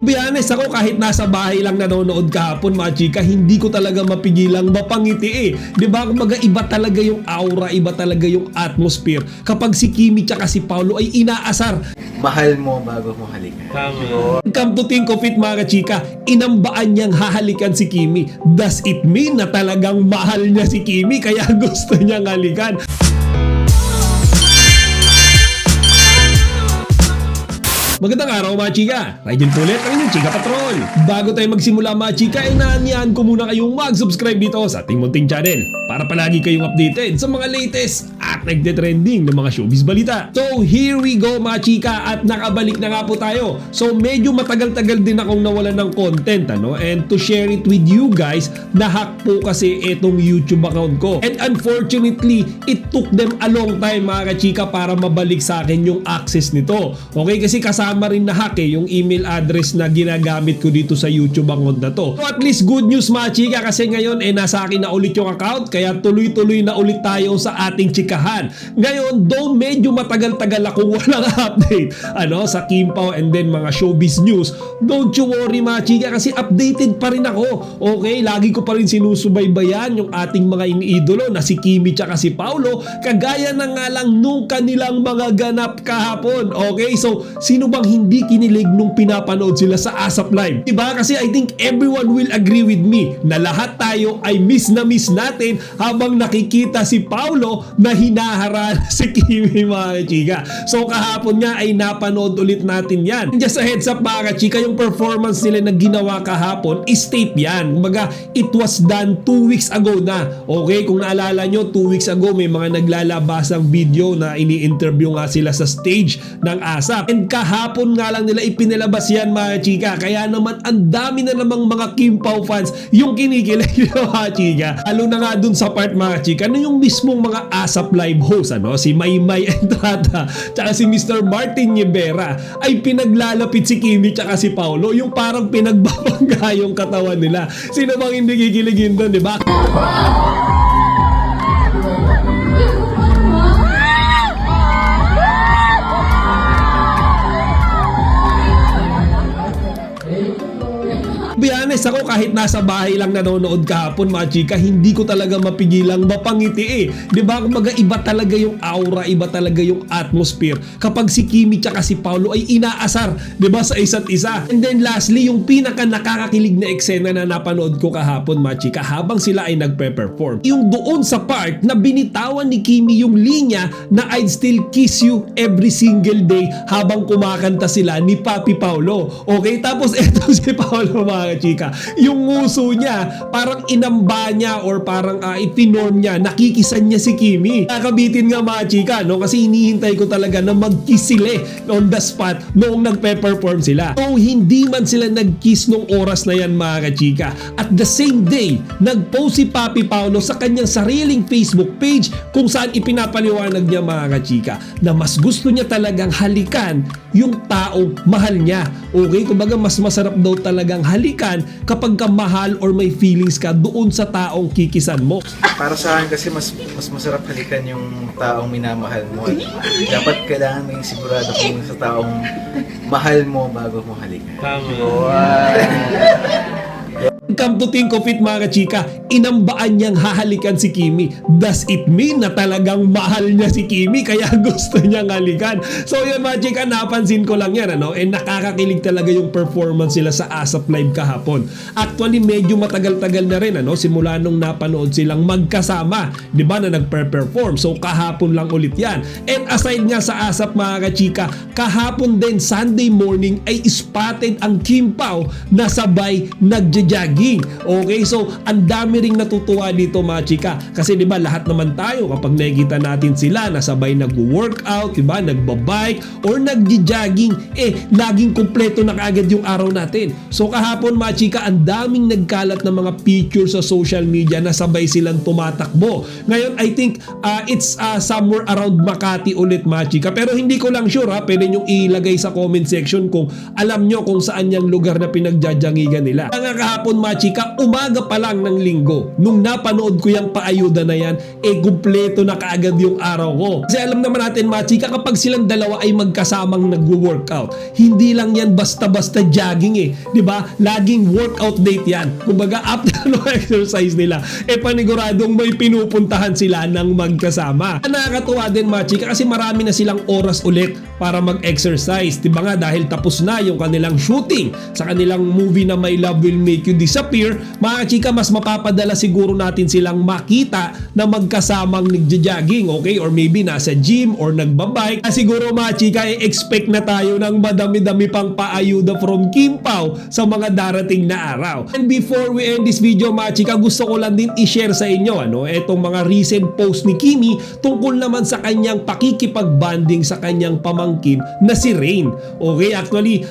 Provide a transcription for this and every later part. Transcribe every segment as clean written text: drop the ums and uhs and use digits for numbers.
Be honest, ako kahit nasa bahay lang nanonood kahapon, mga chika, hindi ko talaga mapigilang mapangiti eh. Diba? Kumbaga iba talaga yung aura, iba talaga yung atmosphere kapag si Kimi tsaka si Paolo ay inaasar. Mahal mo bago mo halikan. Tama. Come to think of it, mga chika, inambaan niyang hahalikan si Kimi. Does it mean na talagang mahal niya si Kimi kaya gusto niyang halikan? Magandang araw, mga chika. Raiden po ulit ang inyong Chika Patrol. Bago tayo magsimula, mga chika, inaanyahan ko muna kayong mag-subscribe dito sa ating munting channel para palagi kayong updated sa mga latest at nagde-trending ng mga showbiz balita. So here we go, mga chika, at nakabalik na nga po tayo. So medyo matagal-tagal din akong nawalan ng content, and to share it with you guys, nahack po kasi itong YouTube account ko. And unfortunately, it took them a long time, mga chika, para mabalik sa akin yung access nito. Okay, kasi kasama rin na hack yung email address na ginagamit ko dito sa YouTube account na to. So at least good news, mga chika, kasi ngayon nasa akin na ulit yung account, kaya tuloy-tuloy na ulit tayo sa ating chikahan. Ngayon, though medyo matagal-tagal ako walang update sa Kim Pao and then mga showbiz news, don't you worry, mga chika, kasi updated pa rin ako. Okay, lagi ko pa rin sinusubaybayan yung ating mga iniidolo na si Kimi tsaka si Paolo, kagaya na nga lang nung kanilang mga ganap kahapon. Okay, so sino bang hindi kinilig nung pinapanood sila sa ASAP Live? Diba? Kasi I think everyone will agree with me na lahat tayo ay miss na miss natin habang nakikita si Paolo na hinaharana si Kimi, mga chika. So kahapon nga ay napanood ulit natin yan. Just a heads up, mga chika, yung performance nila na ginawa kahapon is tape yan. Kumbaga, it was done 2 weeks ago na. Okay, kung naalala nyo, 2 weeks ago may mga naglalabasang video na ini-interview nga sila sa stage ng ASAP. And kahapon nga lang nila ipinalabas yan, mga chika. Kaya naman ang dami na namang mga Kim Pao fans yung kinikilig mga chika. Lalo na nga dun sa part, mga chika, yung mismong mga ASAP Live host, si Maymay Entrada tsaka si Mr. Martin Rivera ay pinaglalapit si Kimi tsaka si Paolo, yung parang pinagbabangga yung katawan nila. Sino bang hindi kikiligin doon, di ba? Be honest, ako kahit nasa bahay lang nanonood kahapon, mga chika, hindi ko talaga mapigilang mapangiti eh. Diba? Kumbaga iba talaga yung aura, iba talaga yung atmosphere kapag si Kimi tsaka si Paolo ay inaasar, diba, sa isa't isa. And then lastly, yung pinaka nakakakilig na eksena na napanood ko kahapon, mga chika, habang sila ay nagpe-perform, yung doon sa part na binitawan ni Kimi yung linya na I'd still kiss you every single day habang kumakanta sila ni Papi Paolo. Okay, tapos eto si Paolo, mga chika, yung nguso niya parang inamba niya or parang ipinorm niya, nakikisan niya si Kimi. Nakabitin nga, mga chika, kasi hinihintay ko talaga na mag-kiss sila on the spot noong nagpe-perform sila. So hindi man sila nag-kiss nung oras na yan, mga chika. At the same day, nag-post si Papi Paolo sa kanyang sariling Facebook page kung saan ipinapaliwanag niya, mga chika, na mas gusto niya talagang halikan yung taong mahal niya. Okay, kumbaga mas masarap daw talagang halikan kapag ka mahal or may feelings ka doon sa taong kikisan mo. Para sa akin kasi mas masarap halikan yung taong minamahal mo. At dapat kailangan maging sigurado kung sa taong mahal mo bago mo halikan. Tama. Come to think of it, mga chika, inambaan niyang hahalikan si Kimi. Does it mean na talagang mahal niya si Kimi kaya gusto niyang halikan? So yun, mga chika, napansin ko lang yan, and nakakakilig talaga yung performance sila sa ASAP Live kahapon. Actually, medyo matagal-tagal na rin, simula nung napanood silang magkasama, di ba, na nagpe-perform. So kahapon lang ulit yan. And aside nga sa ASAP, mga chika, kahapon din, Sunday morning, ay spotted ang Kim Pao na sabay nagja-jogging. Okay, so ang dami ring natutuwa dito, mga chika, kasi di ba lahat naman tayo kapag nakikita natin sila na sabay nag-workout, di ba, nagbabike or nagji-jogging, laging kumpleto na kaagad yung araw natin. So kahapon, mga chika, ang daming nagkalat ng mga picture sa social media na sabay silang tumatakbo. Ngayon, I think it's somewhere around Makati ulit, mga chika, pero hindi ko lang sure, pwede nyo ilagay sa comment section kung alam nyo kung saan yung lugar na pinagjajangigan nila. Kahapon, mga chika, umaga pa lang ng linggo. Nung napanood ko yung paayuda na yan, kumpleto na kaagad yung araw ko. Kasi alam naman natin mga chika, kapag silang dalawa ay magkasamang nagwo-workout, hindi lang yan basta-basta jogging di ba? Laging workout date yan. Kumbaga after no exercise nila, paniguradong may pinupuntahan sila ng magkasama. Nakakatuwa din mga chika kasi marami na silang oras ulit para mag-exercise. Diba nga dahil tapos na yung kanilang shooting sa kanilang movie na My Love Will Make You Disappear, mga chika, mas mapapadala siguro natin silang makita na magkasamang nagja-jogging, okay? Or maybe nasa gym or nagbabike. Siguro mga chika, expect na tayo ng madami-dami pang paayuda from Kim Pao sa mga darating na araw. And before we end this video mga chika, gusto ko lang din i-share sa inyo etong mga recent post ni Kimi tungkol naman sa kanyang pakikipag-bonding sa kanyang pamangkin na si Rain. Okay, actually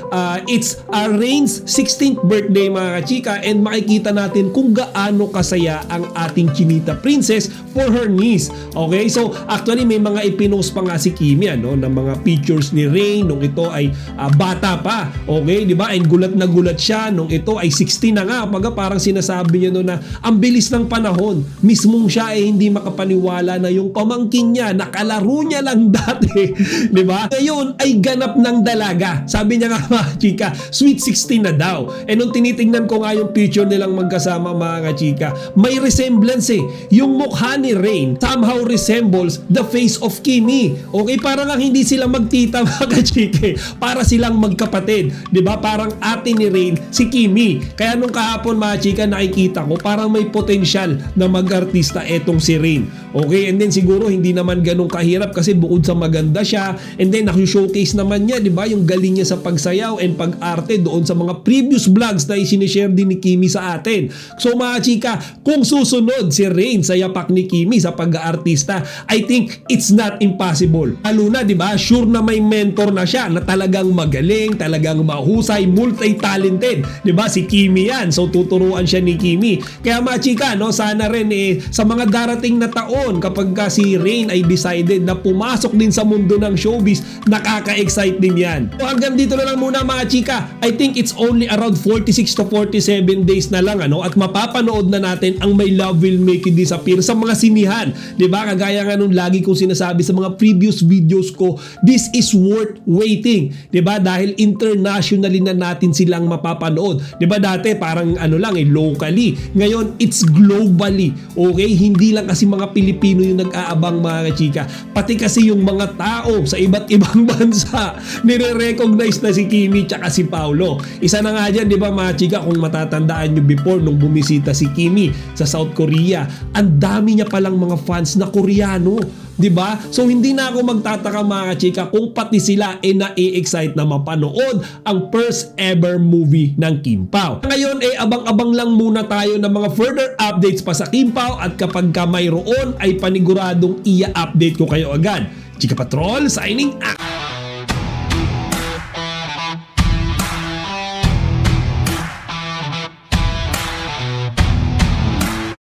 it's Rain's 16th birthday mga chika, and makikita natin kung gaano kasaya ang ating Chinita Princess for her niece. Okay, so actually may mga ipinost pa nga si Kimi ng mga pictures ni Rain nung ito ay bata pa. Okay, di ba? And gulat na gulat siya nung ito ay 16 na nga. Parang sinasabi niya na ang bilis ng panahon. Mismong siya hindi makapaniwala na yung pamangkin niya, nakalaro niya lang dati. Di ba? Ngayon ay ganap ng dalaga. Sabi niya nga mga chika, sweet 16 na daw. And nung tinitingnan ko nga yung picture nilang magkasama mga chika, may resemblance Yung mukha ni Rain somehow resembles the face of Kimi. Okay, para lang hindi sila magtita mga chika. Para silang magkapatid. Di ba? Parang ate ni Rain si Kimi. Kaya nung kahapon mga chika, nakikita ko parang may potensyal na mag-artista etong si Rain. Okay, and then siguro hindi naman ganun kahirap kasi bukod sa maganda siya, and then naku-showcase naman niya, di ba, yung galing niya sa pagsayaw and pag-arte doon sa mga previous vlogs na isinishare din ni Kimi sa atin. So mga chika, kung susunod si Rain sa yapak ni Kimi sa pag-aartista, I think it's not impossible. Lalo na, di ba, sure na may mentor na siya na talagang magaling, talagang mahusay, multi-talented. Di ba, si Kimi yan. So tuturuan siya ni Kimi. Kaya mga chika, sana rin sa mga darating na taon, kapag si Rain ay decided na pumasok din sa mundo ng showbiz, nakaka-excite din yan. So hanggang dito na lang muna mga chika. I think it's only around 46 to 47 days na lang at mapapanood na natin ang My Love Will Make You Disappear sa mga sinihan. Diba? Kagaya nga nung lagi kong sinasabi sa mga previous videos ko, this is worth waiting. Diba? Dahil internationally na natin silang mapapanood. Diba dati parang locally. Ngayon, it's globally. Okay? Hindi lang kasi mga Pilipino yung nag-aabang mga chika. Pati kasi yung mga tao sa iba't ibang bansa nire-recognize na si Kimi tsaka si Paolo. Isa na nga dyan, di ba mga chika, kung matatandaan nyo before nung bumisita si Kimi sa South Korea, ang dami niya palang mga fans na Koreano. Diba? So hindi na ako magtataka mga chika kung pati sila na-excite na mapanood ang first ever movie ng Kim Pao. Ngayon abang-abang lang muna tayo ng mga further updates pa sa Kim Pao, at kapag mayroon ay paniguradong i-update ko kayo agad. Chika Patrol signing out!